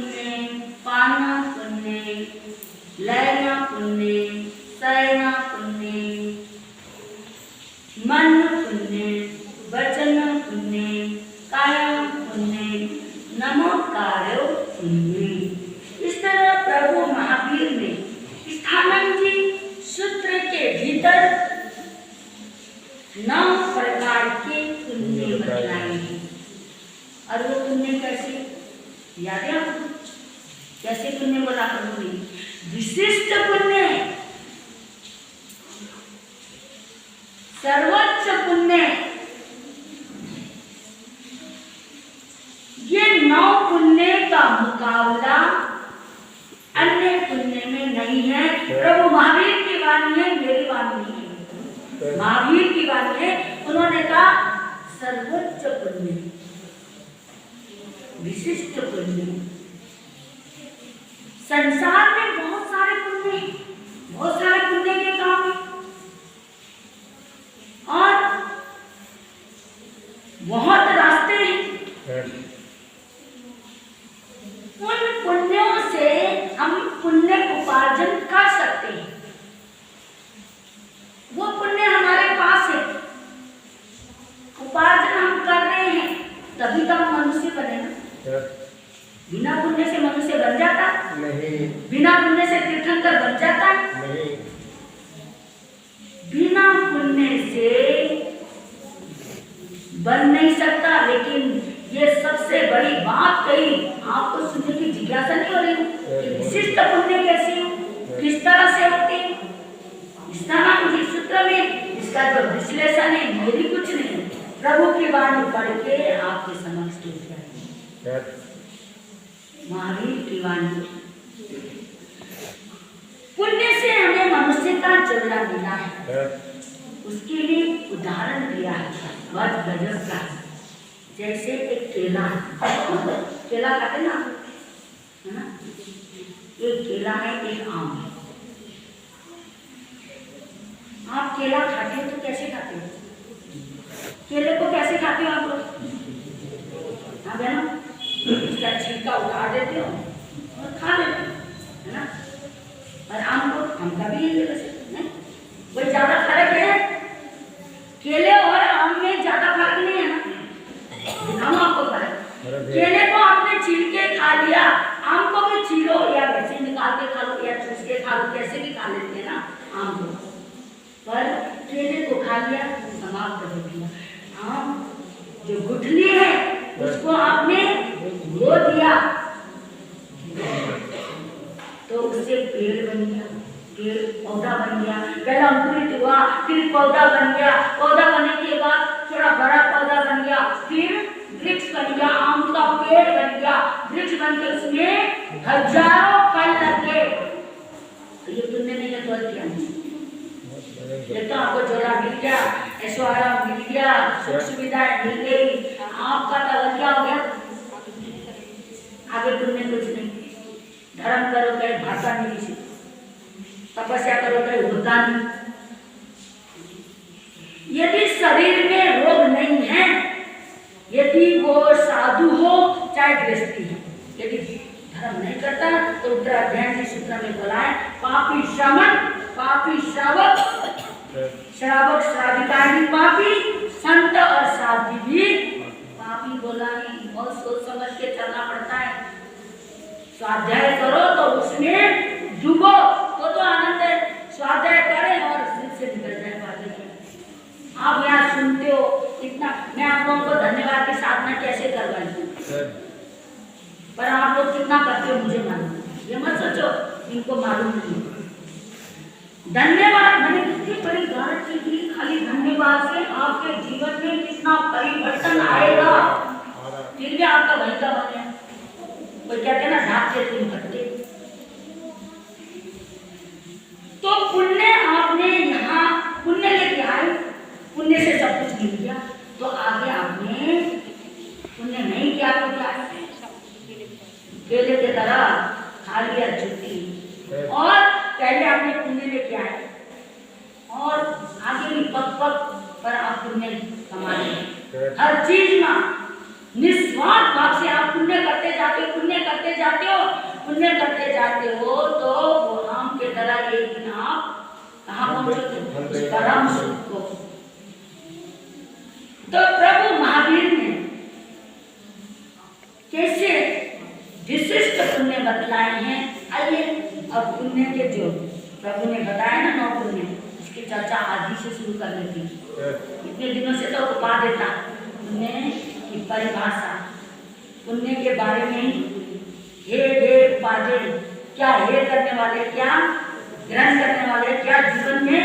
पुण्य, पाना पुण्य, लयना पुण्य, शयना पुण्य, मन पुण्य, वचन पुण्य, काया पुण्य, नमोकारो पुण्य। इस तरह प्रभु महावीर ने स्थानंजी सूत्र के भीतर 9 प्रकार के पुण्य बतलाए हैं। और वो पुण्य कैसे याद है आपको? कैसे पुण्य बोला प्रभु ने? विशिष्ट पुण्य, सर्वोच्च पुण्य, ये 9 पुण्य का मुकाबला अन्य पुण्य में नहीं है। प्रभु महावीर की वाणी है, मेरी वाणी नहीं है, महावीर की वाणी है। उन्होंने कहा सर्वोच्च पुण्य, विशिष्ट पुण्य। संसार में बहुत सारे पुण्य, बहुत सारे पुण्य के काम हैं और बहुत रास्ते हैं। उन पुण्यों से हम पुण्य उपार्जन कर सकते हैं। वो पुण्य हमारे पास है, उपार्जन हम कर रहे हैं, तभी तो हम मनुष्य बने ना। बिना पुण्य से मनुष्य बन जाता नहीं, बिना पुण्य से तीर्थंकर बन जाता नहीं, बिना पुण्य से बन नहीं सकता। लेकिन ये सबसे बड़ी बात कही, आपको सुनने की जिज्ञासा नहीं हो रही? विशिष्ट पुण्य कैसे हो, किस तरह से होते हैं? स्थानांजी सूत्र में इसका जो विश्लेषण है, मेरी कुछ नहीं है, प्रभु की वाणी पढ़ के आपके समक्ष महावीर की वाणी। पुण्य से हमें मनुष्य का जन्म मिला है, उसके लिए उदाहरण दिया है बहुत गजब का। जैसे एक केला, केला खाते ना, है ना? एक केला है, एक आम है। आप केला खाते हो तो कैसे खाते हो? केले को कैसे खाते हो आप लोग? हाँ बहनों, उसका छिलका उतार देते हो और खा लेते हो, है ना? और आम को, आम का भी यही है, कोई ज्यादा फर्क है? केले और आम में ज्यादा फर्क नहीं है ना? दिखाऊं आपको फर्क? केले को आपने छील के खा लिया, आम को भी छीलो या वैसे निकाल के खा लो या चूस के खा लो, कैसे भी खा लेते हैं ना आम को। पर केले को खा लिया, समाप्त कर दिया। आम जो गुठली है उसको आपने बो दिया तो उससे पेड़ बन गया, पेड़ पौधा बन गया, पहला अंकुरित हुआ, फिर पौधा बन गया, पौधा बनने के बाद थोड़ा बड़ा पौधा बन गया, फिर वृक्ष बन गया, आम का पेड़ बन गया, वृक्ष बनकर उसमें हजारों फल लग गए। तो ये तुमने नहीं है, तो किया नहीं। ये तो आपको जोड़ा मिल गया, ऐश्वर्य मिल गया, सुख सुविधाएं मिल गई, आपका तो क्या हो गया? आगे तुमने कुछ नहीं। धर्म करो कहे भाषा नहीं किसी, तपस्या करो कहे होता नहीं। यदि शरीर में रोग नहीं है, यदि वो साधु हो चाहे गृहस्थी हो, यदि धर्म नहीं करता तो उत्तराध्याय के सूत्र में बोला है पापी श्रवण, पापी श्रावक, श्रावक श्राविकारी पापी, संत और साध्वी भी पापी बोला है। बहुत सोच समझ के चलना पड़ता है। स्वाध्याय करो तो उसमें डूबो तो आनंद है, स्वाध्याय करें और सिर से निकल जाए बातें। आप यहाँ सुनते हो इतना, मैं आप लोगों को धन्यवाद की साधना कैसे करवाई हूँ, पर आप लोग कितना करते हो मुझे मालूम, ये मत सोचो इनको मालूम नहीं। धन्यवाद मैंने कितनी बड़ी गारंटी दी, खाली धन्यवाद से आपके जीवन में कितना परिवर्तन आएगा। फिर भी आपका वही का बने, कोई कहते ना ढाकते तुम भटके। तो पुण्य आपने यहाँ पुण्य लेके आए, पुण्य से सब कुछ मिल गया, तो आगे आपने पुण्य नहीं किया तो क्या? केले की तरह खा लिया छुट्टी, और पहले आपने पुण्य लेके आए और आगे भी पग पग पर आप पुण्य कमा रहे। हर चीज में निस्वार्थ भाव से आप पुण्य करते जाते हो, पुण्य करते जाते हो, पुण्य करते जाते हो तो वो आम के तरह एक दिन आप कहाँ पहुंचोगे? परम सुख को। तो प्रभु महावीर ने कैसे विशिष्ट पुण्य बतलाए हैं। आइए अब पुण्य के जो प्रभु ने बताया ना 9 पुण्य, इसकी चर्चा आज ही से शुरू कर देती। इतने दिनों से तो बता देता पुण्य की परिभाषा, पुण्य के बारे में ही। हे उपाधि, क्या हे करने वाले, क्या ग्रहण करने वाले, क्या जीवन में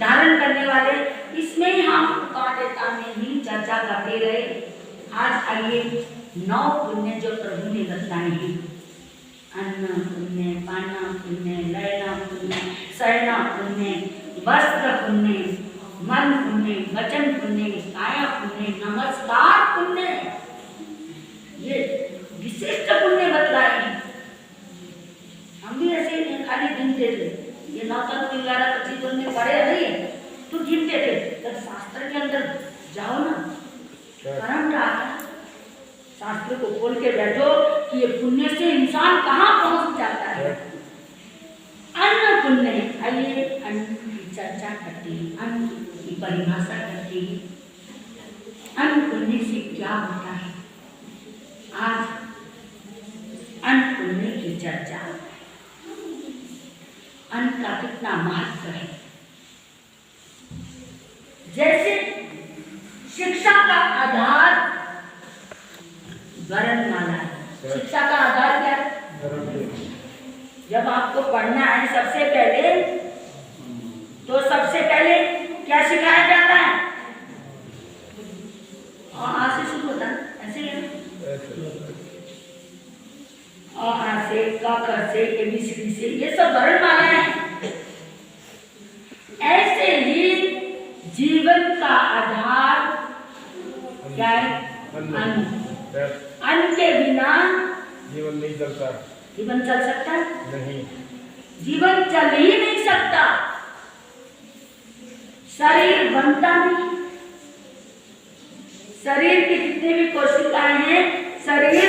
धारण करने वाले, इसमें ही हम उपादेयता में ही चर्चा करते रहे। आज आइए 9 पुण्य जो प्रभु ने बताए हैं। अन्न पुण्य, पाना पुण्य, लयना पुण्य, शयना पुण्य, वस्त्र पुण्य, मन पुण्य, वचन पुण्य, काया पुण्य, नमस्कार पुण्य, ये विशिष्ट पुण्य बतलाए हैं। हम भी ऐसे ही खाली गिनते थे, ये 9 तत्व 11 25 पुण्य पढ़े नहीं तो गिनते थे। जब शास्त्र के अंदर जाओ ना, परम आता शास्त्र को खोल के बैठो कि ये पुण्य से इंसान कहाँ पहुंच जाता है। अन्न पुण्य, आइए अन्न की चर्चा करते हैं, अन्न की परिभाषा करते हैं। अन्न पुण्य से क्या होता है, आज अन्न पुण्य की चर्चा। अन्न का कितना महत्व है। जैसे शिक्षा का आधार वर्णमाला है। शिक्षा का आधार क्या है? जब आपको पढ़ना है सबसे पहले क्या सिखाया जाता है? आ से शुरू होता है, ऐसे ही है। आ से, क से, ABCD से, ये सब वर्णमाला है। ऐसे ही जीवन का आधार क्या है? अन्न। अन्न के बिना जीवन नहीं चलता। जीवन चल सकता है? नहीं, जीवन चल ही नहीं सकता। शरीर बनता नहीं। शरीर की जितने भी कोशिकाएं हैं, शरीर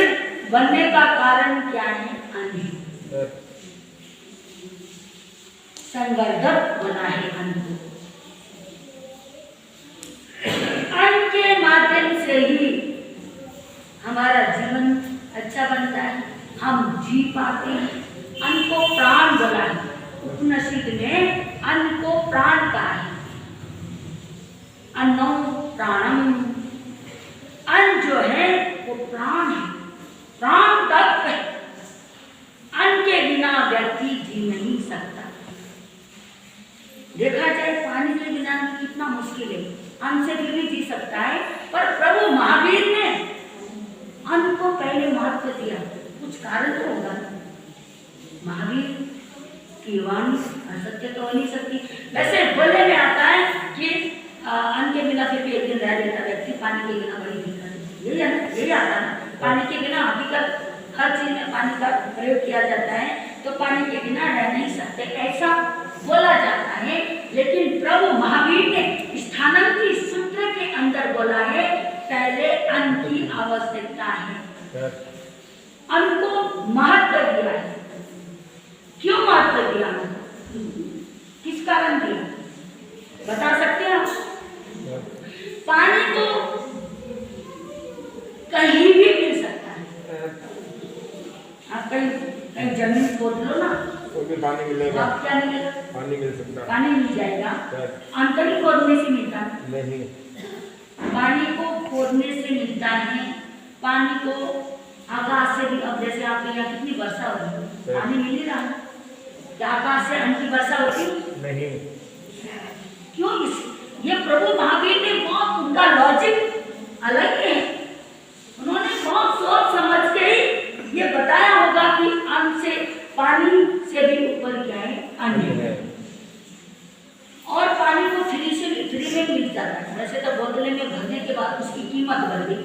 बनने का कारण क्या है? अन्न। संवर्धक बना है अन्न। अन्न के माध्यम से ही हमारा जीवन अच्छा बनता है, हम जी पाते हैं। अन्न को प्राण बोला है, उपनिषद ने अन्न को प्राण कहा है। अन्नो प्राणम, अन्न जो है वो प्राण है, प्राण तत्व है। अन्न के बिना व्यक्ति जी नहीं सकता। देखा जाए पानी के बिना कितना मुश्किल है, अन्न से भी जी सकता है, पर प्रभु महावीर ने अन्न को पहले महत्व दिया। कुछ कारण तो होगा। महावीर की वाणी असत्य तो हो नहीं सकती। वैसे बोलने में आता है कि अन्न के बिना फिर भी एक दिन रह लेता व्यक्ति, पानी के बिना बड़ी दिक्कत। यही है ना, यही आता है। पानी के बिना हकीकत हर चीज में पानी का प्रयोग किया जाता है, तो पानी के बिना रह नहीं सकते, ऐसा बोला जाता है। लेकिन प्रभु महावीर ने स्थानांतरी सूत्र के अंदर बोला है, पहले अन्न की आवश्यकता है। अन्न को महत्व दिया है। क्यों महत्व दिया? किस कारण दिया बता सकते हैं आप? पानी तो कहीं भी मिल सकता है। आप कहीं जमीन खोद लो ना, पानी मिलेगा। आप क्या मिलेगा? पानी मिल सकता है। पानी मिल जाएगा। अंतरिक्ष खोदने से मिलता नहीं, पानी को खोदने से मिलता है। पानी को आकाश से भी, अब जैसे आपके यहाँ कितनी वर्षा हो रही है, पानी मिल ही रहा है। क्या आकाश से अन्न की वर्षा होती? नहीं। क्यों? ये प्रभु महावीर ने बहुत, उनका लॉजिक अलग है। उन्होंने बहुत सोच समझ के ही ये बताया होगा कि अन्न से, पानी से भी ऊपर क्या है? अन्न है। और पानी को फ्री में मिल जाता है। वैसे तो बोतलें में भरने के बाद उसकी कीमत बढ़ गई।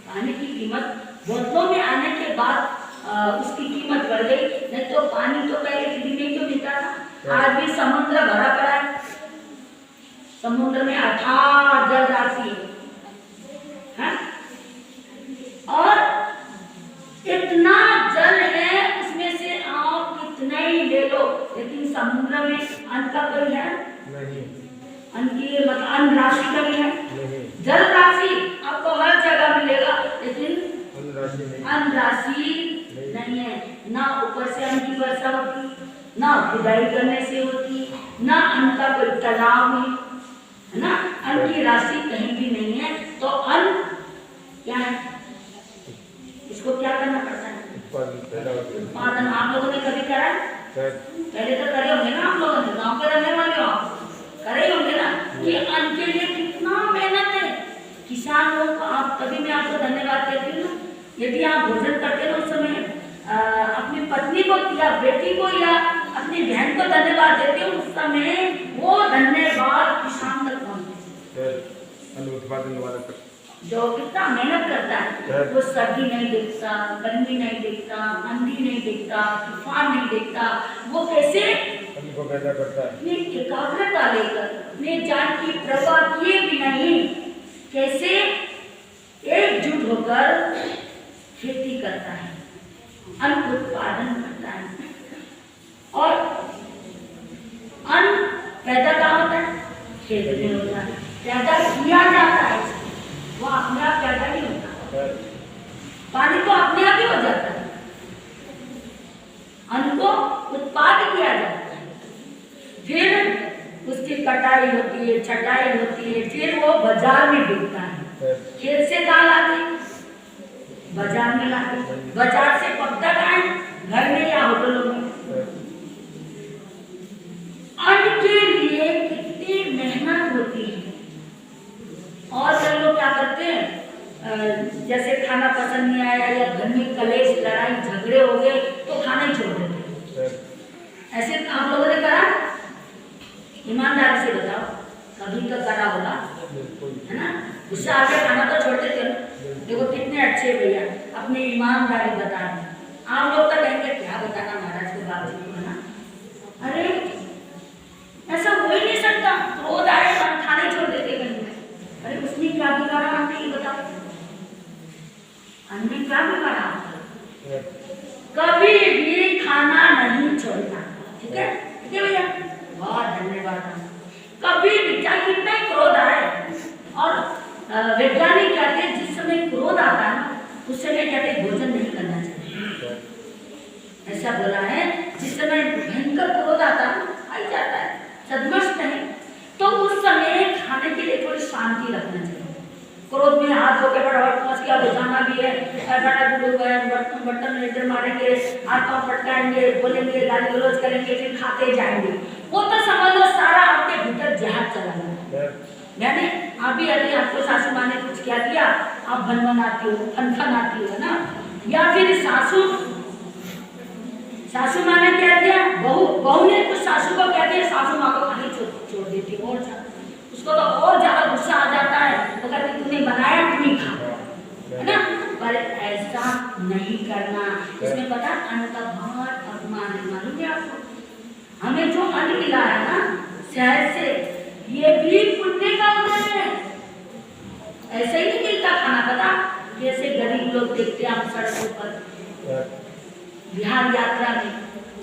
पानी की कीमत बोतलों में आने के बाद उसकी कीमत बढ़ गई। नहीं तो पानी तो पहले फ्री में क्यों मिलता था? आज भी समुद्र भरा पड़ा है, समुद्र में अथाह जल राशि है, और इतना जल है, उसमें से ले लो, लेकिन समुद्र में अन्न का कोई है नहीं, अन्न की मतलब अन्न राशि का भी है नहीं, जल राशि आपको हर जगह मिलेगा, लेकिन अन्न राशि नहीं, अन्न राशि नहीं है। ना ऊपर से अन्न की वर्षा होती, ना खुदाई करने से होती, ना अन्न का कोई तालाब है ना, अन्न की राशि कहीं भी नहीं है। तो अन्न क्या है, इसको क्या करना पड़ता है, उत्पादन। आप लोगों ने कभी करा, पहले तो करे होंगे ना आप लोगों ने, गाँव के रहने वाले हो आप, करे होंगे ना कि अन्न के लिए कितना मेहनत है किसान लोग को। आप तभी मैं आपको धन्यवाद देती हूँ। यदि आप भोजन करते हो उस समय अपनी पत्नी को या बेटी को या अपनी बहन को धन्यवाद देते हो, उस समय वो धन्यवाद किसान तक पहुँचते हैं। अन्न उत्पादन वाला तक जो कितना मेहनत करता है, वो सर्दी नहीं देखता, गर्मी नहीं देखता, आंधी नहीं देखता, तूफान नहीं देखता, वो कैसे अन्न को पैदा करता है, अपनी एकाग्रता लेकर, अपने जान की परवाह किए बिना ही कैसे एकजुट होकर खेती करता है, अन्न उत्पादन करता है। और अन्न पैदा कहाँ होता है, खेत में होता है, पैदा किया जाता है, वो अपने आप पैदा नहीं होता, पानी तो अपने आप ही हो जाता है, अन्न को उत्पादन किया जाता है, फिर उसकी कटाई होती है, छटाई होती है, फिर वो बाजार में बिकता है। खेत से दाल आती है, बाजार में लाते, बाजार से पकता कहाँ है, घर में या होटलों में। अन्न के लिए कितनी मेहनत होती है। और कई लोग क्या करते हैं, जैसे खाना पसंद नहीं आया या घर में कलेश लड़ाई झगड़े हो गए तो खाना ही छोड़ देते हैं। ऐसे आप लोगों ने करा, ईमानदारी से बताओ, कभी तो करा होगा, है ना। गुस्सा आके खाना तो छोड़ देते हो। देखो कितने अच्छे भैया अपनी ईमानदारी बता रहे। आप लोग तो कहेंगे क्या बताना महाराज को, बात को, है ना। अरे ऐसा हो ही नहीं सकता, क्रोध आए तो खाना छोड़ देते कहीं। अरे उसने क्या बिगाड़ा, हमने ये बताओ, हमने क्या बिगाड़ा। कभी भी खाना नहीं छोड़ना, ठीक है, ठीक है भैया, बहुत धन्यवाद। कभी भी चाहे कितना ही क्रोध आए, और वैज्ञानिक कहते हैं जिस समय क्रोध आता है ना, उस समय कहते हैं भोजन नहीं करना चाहिए। ऐसा बोला है, जिस समय भयंकर क्रोध आता है, आ जाता है, सदमस्त है, तो उस समय खाने के लिए थोड़ी शांति रखना चाहिए। क्रोध में हाथ धोके फटाफट पहुंच गया, बुझाना भी है, बर्तन बर्तन इधर मारेंगे, हाथ पाँव पटकाएंगे, बोलेंगे, गाली गलौज करेंगे, फिर खाते जाएंगे, वो तो समझ लो सारा आपके भीतर जहर चला गया। यानी अभी यदि आपको सासू माँ ने कुछ क्या दिया, आप भनभनाती हो, फनफनाती हो, ना। या फिर सासू माँ ने क्या दिया, बहू ने कुछ सासू को क्या दिया, सासू माँ को खाली छोड़ देती, और उसको तो और ज्यादा गुस्सा आ जाता है, तो कहती तूने बनाया, तू नहीं खा, है ना। पर ऐसा नहीं करना। इसमें पता अन्न का बहुत अपमान है, मालूम है आपको। हमें जो अन्न मिला है ना शहर से, ये भी पुण्य का उदय है। ऐसे ही नहीं मिलता खाना, पता कैसे गरीब लोग देखते हैं आप सड़कों पर। बिहार यात्रा में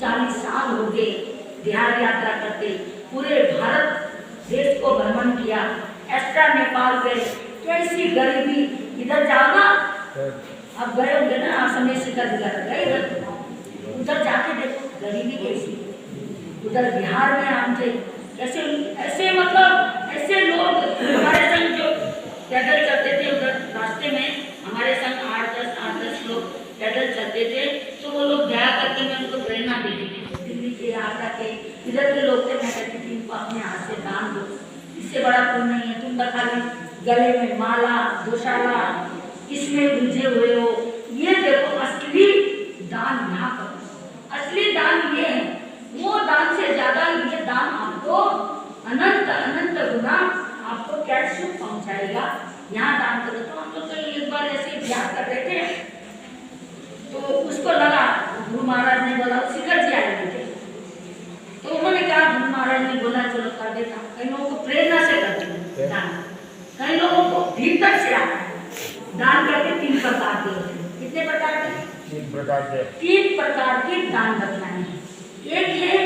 40 साल हो गए बिहार यात्रा करते, पूरे भारत देश को भ्रमण किया, एक्स्ट्रा नेपाल गए, कैसी गरीबी। इधर जाओ ना, अब गए होंगे ना असम में, शिखर गए उधर जाके देखो गरीबी कैसी। उधर बिहार में हम थे, कैसे ऐसे मतलब ऐसे लोग, हमारे संग जो पैदल चलते थे उधर रास्ते में, हमारे संग 8-10 लोग पैदल चलते थे, तो वो लोग दया करके मैं उनको प्रेरणा देती थी। दिल्ली के, आगरा के, इधर के लोग थे, मैं कहती थी इनको अपने हाथ से दान दो, इससे बड़ा पुण्य नहीं है। तुम तो खाली गले में माला, दोशाला, इसमें उलझे हुए हो। ये देखो असली दान यहाँ करो। असली दान ये है, वो दान से ज्यादा ये दान आपको अनंत अनंत गुना आपको क्या सुख पहुंचाएगा। यहाँ दान करो। तो हम लोग तो एक बार ऐसे अभ्यास कर रहे थे, तो उसको लगा, गुरु महाराज ने बोला, शिखर जी आए थे, तो उन्होंने कहा, गुरु महाराज ने बोला चलो कर देता। कई लोगों को प्रेरणा से करते हैं दान, कई लोगों को भीतर से आता है। दान करके 3 प्रकार के होते हैं। कितने प्रकार के? 3 प्रकार के। 3 प्रकार के दान बताए हैं। एक है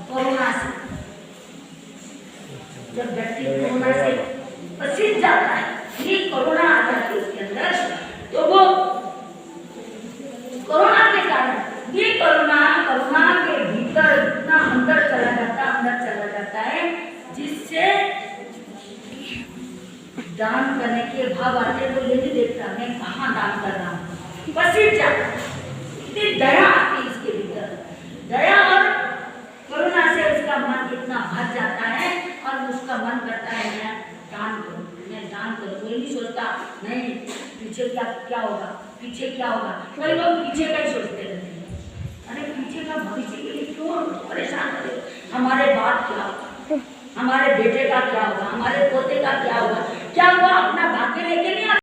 कोरोना से, जब व्यक्ति कोरोना से पसीज जाता है, ये कोरोना आ जाती है उसके अंदर, तो वो कोरोना के कारण ये कोरोना के भीतर इतना अंदर चला जाता है जिससे दान करने के भाव आते हैं। तो ये नहीं देखता मैं कहाँ दान कर रहा हूँ, पसीज जाता है। इतनी दया आती है इसके भीतर, दया और करुणा से उसका मन इतना भर जाता है और उसका मन करता है मैं दान करूं, मैं दान करूं। कोई नहीं सोचता नहीं पीछे क्या होगा, पीछे क्या होगा। कई लोग पीछे का ही सोचते रहते हैं, अरे पीछे का भविष्य के लिए क्यों परेशान करे, हमारे बाप क्या होगा, हमारे बेटे का क्या होगा, हमारे पोते का क्या होगा, क्या वो अपना भाग्य लेके नहीं